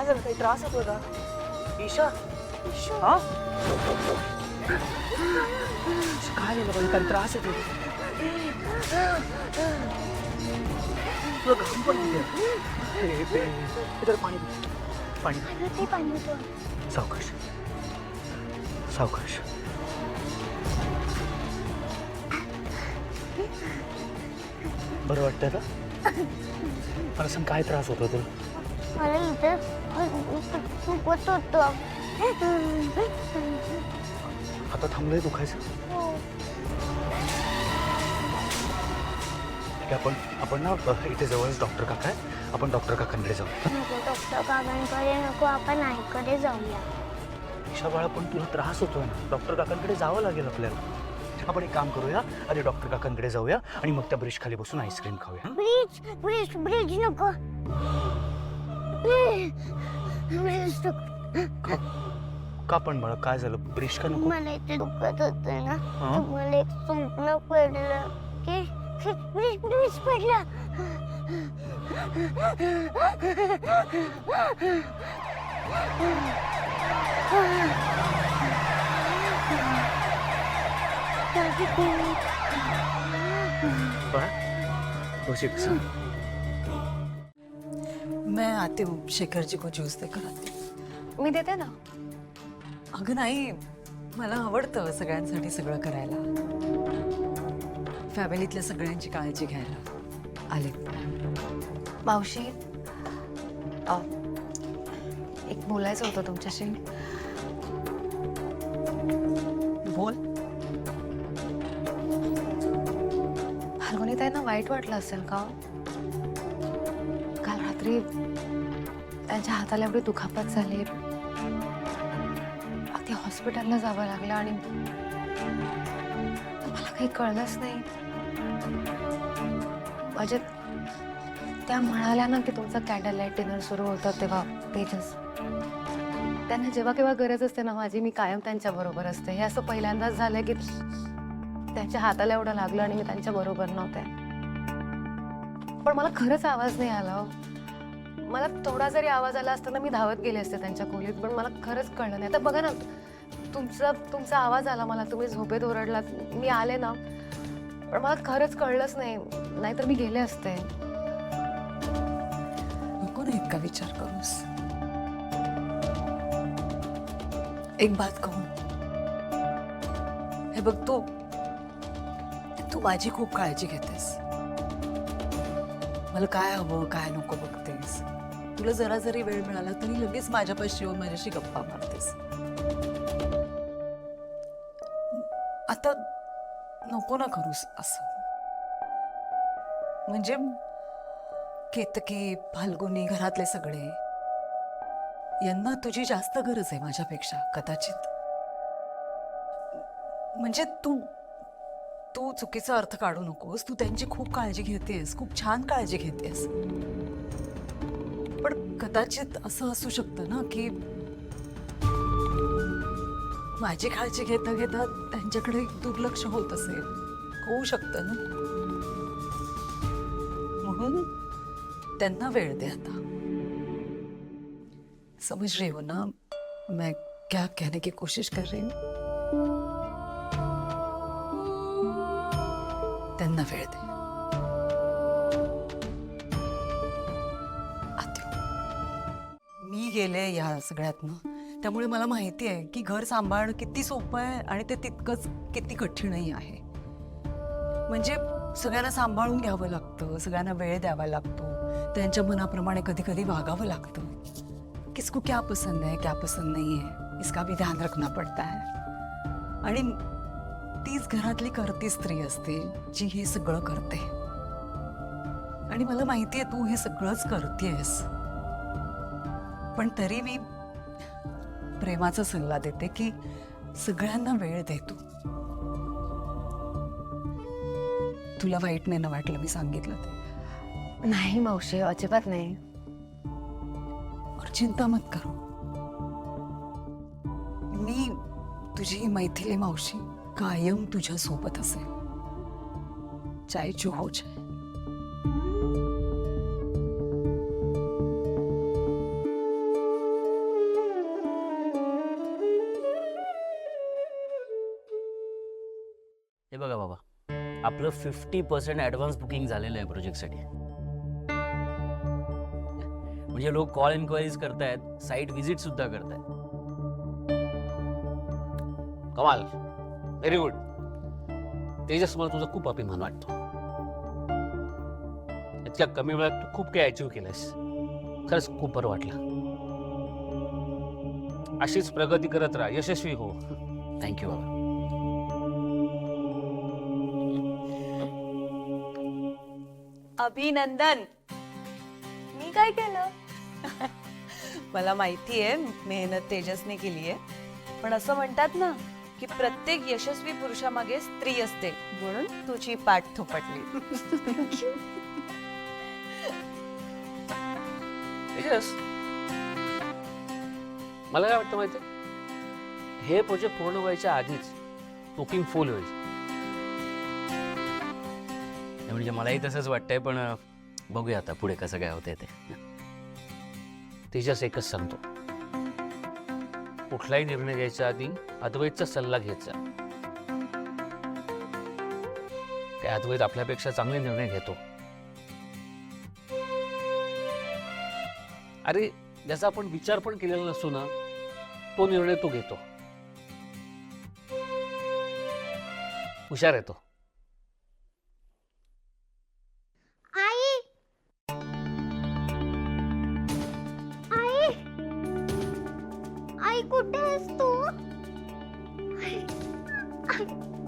काय झालं? काही त्रास होतो का? ईशा हा काय झालं बाई? काही त्रास येतो तुला? घाम पण येते. इधर पाणी पाणी सावकाश सावकाश. बरं वाटतं का? मला सांग काय त्रास होतो तुला? मला इथे दुखत होतं. आता थांबलंय दुखायचं? ठीक आहे, आपण ना इथे जवळच डॉक्टर काका आहे, आपण डॉक्टर काकांकडे जाऊ. नको डॉक्टर काकांकडे नको, आपण आईकडे जाऊया. ईशा बाळा, पण तुला त्रास होतोय ना, डॉक्टर काकांकडे जावं लागेल आपल्याला. आपण एक काम करूया, आधी डॉक्टर काकांकडे जाऊया आणि मग त्या ब्रिज खाली बसून आईस्क्रीम खाऊया. ब्रिज ब्रिज ब्रिज नको. ब्रिज नको. का पण बाळा, काय झालं? ब्रिज का नको? मला इथे दुखत होतं ना, हा? तर मला एक स्वप्न पडलं की ब्रिज ब्रिज पडला. बाळा बस एक सांग. मैं आती हूँ, शेखर जी को जूस देकर आती हूँ. मी देते ना. अगं नाही, मला आवडतं सगळ्यांसाठी सगळं करायला, फॅमिलीतल्या सगळ्यांची काळजी घ्यायला. आले. मावशी, एक बोलायचं होतं तुमच्याशी. बोल. फाल्गुनी ताईंना वाईट वाटलं असेल का? काल रात्री त्यांच्या हाताला एवढी दुखापत झाली, अगदी हॉस्पिटलला जावं लागलं आणि मला काही कळलंच नाही. म्हणजे त्या म्हणाल्या ना की तुमचं कॅन्डल लाईट डिनर सुरू होतं तेव्हा तेजस, त्यांना जेव्हा केव्हा गरज असते ना माझी, मी कायम त्यांच्या बरोबर असते. हे असं पहिल्यांदाच झालंय की त्यांच्या हाताला एवढं लागलं आणि मी त्यांच्या बरोबर नव्हते. पण मला खरंच आवाज नाही आला. मला थोडा जरी आवाज आला असता ना, मी धावत गेले असते त्यांच्या खोलीत, पण मला खरंच कळलं नाही. आता बघा ना, तुमचा आवाज आला मला, तुम्ही झोपेत ओरडलात, मी आले ना, पण मला खरंच कळलंच नाही, नाहीतर मी गेले असते. नको ना इतका विचार करूस. एक बात कहूं, हे बघ, तू माझी खूप काळजी घेतेस. मला काय हवं काय नको बघतेस. तुला जरा जरी वेळ मिळाला तरी लगेच माझ्यापाशी येऊन माझ्याशी गप्पा मारतेस. आता नको ना करूस असं. म्हणजे केतकी, फाल्गुनी, घरातले सगळे, यांना तुझी जास्त गरज आहे माझ्यापेक्षा कदाचित. म्हणजे तू चुकीचा अर्थ काढू नकोस. तू त्यांची खूप काळजी घेतेस, खूप छान काळजी घेतेस. पण कदाचित असं असू शकतं ना की माझी काळजी घेता घेता त्यांच्याकडे दुर्लक्ष होत असेल. होऊ शकतं ना. म्हणून त्यांना वेळ दे आता. समझ रही हो ना मैं क्या कहने की कोशिश कर रही हूँ? त्यांना वेळ दे. आते हो. मी गेले या सगळ्यातनं, त्यामुळे मला माहिती आहे की घर सांभाळणं किती सोपं आहे आणि ते तितकंच किती कठीणही आहे. म्हणजे सगळ्यांना सांभाळून घ्यावं लागतं, सगळ्यांना वेळ द्यावा लागतो, त्यांच्या मनाप्रमाणे कधी कधी वागावं लागतं. किसको क्या पसंद है क्या पसंद नहीं है इसका भी ध्यान रखना पड़ता है. आणि तीच घरातली करती स्त्री असते जी हे सगळं करते. आणि मला माहिती आहे तू हे सगळंच करतेस, पण तरी मी प्रेमाचा सल्ला देते की सगळ्यांना वेळ दे तू. तुला वाईट नाही ना वाटलं मी सांगितलं ते? नाही मावशी, अजिबात नाही. और चिंता मत करो. मी तुझी मैथिली मावशी कायम तुझ्या सोबत असेल, चाहे जो हो जाए. आपलं 50% ॲडव्हान्स बुकिंग झालेलं आहे प्रोजेक्टसाठी. म्हणजे लोक कॉल इन्क्वायरीज करतायत, साईट व्हिजिट सुद्धा करतायत. कमाल, व्हेरी गुड. तेजस, मला तुझा खूप अभिमान वाटतो. इतक्या कमी वेळात तू खूप काही अचीव्ह केलंयस. खरंच खूप बरं वाटलं. अशीच प्रगती करत राहा, यशस्वी हो. थँक्यू बाबा. अभिनंदन. मी काय केलं? मला माहिती आहे मेहनत तेजसने केली आहे, पण असं म्हणतात ना की प्रत्येक यशस्वी पुरुषामागे स्त्री असते, म्हणून तुझी पाठ थोपटली. तेजस, मला काय वाटतं माहिती, हे प्रोजेक्ट पूर्ण व्हायच्या आधीच बुकिंग फुल होईल. म्हणजे मलाही तसंच वाटतंय, पण बघूया आता पुढे कसं काय होतंय ते. तेजस, एकच सांगतो, कुठलाही निर्णय घ्यायच्या आधी अद्वैतचा सल्ला घ्यायचा. काय अद्वैत आपल्यापेक्षा चांगले निर्णय घेतो. अरे, ज्याचा आपण विचार पण केलेला नसतो ना, तो निर्णय तो घेतो. हुशार आहे तो. आई, आई, आई कुठे आहेस तू? आई, आई.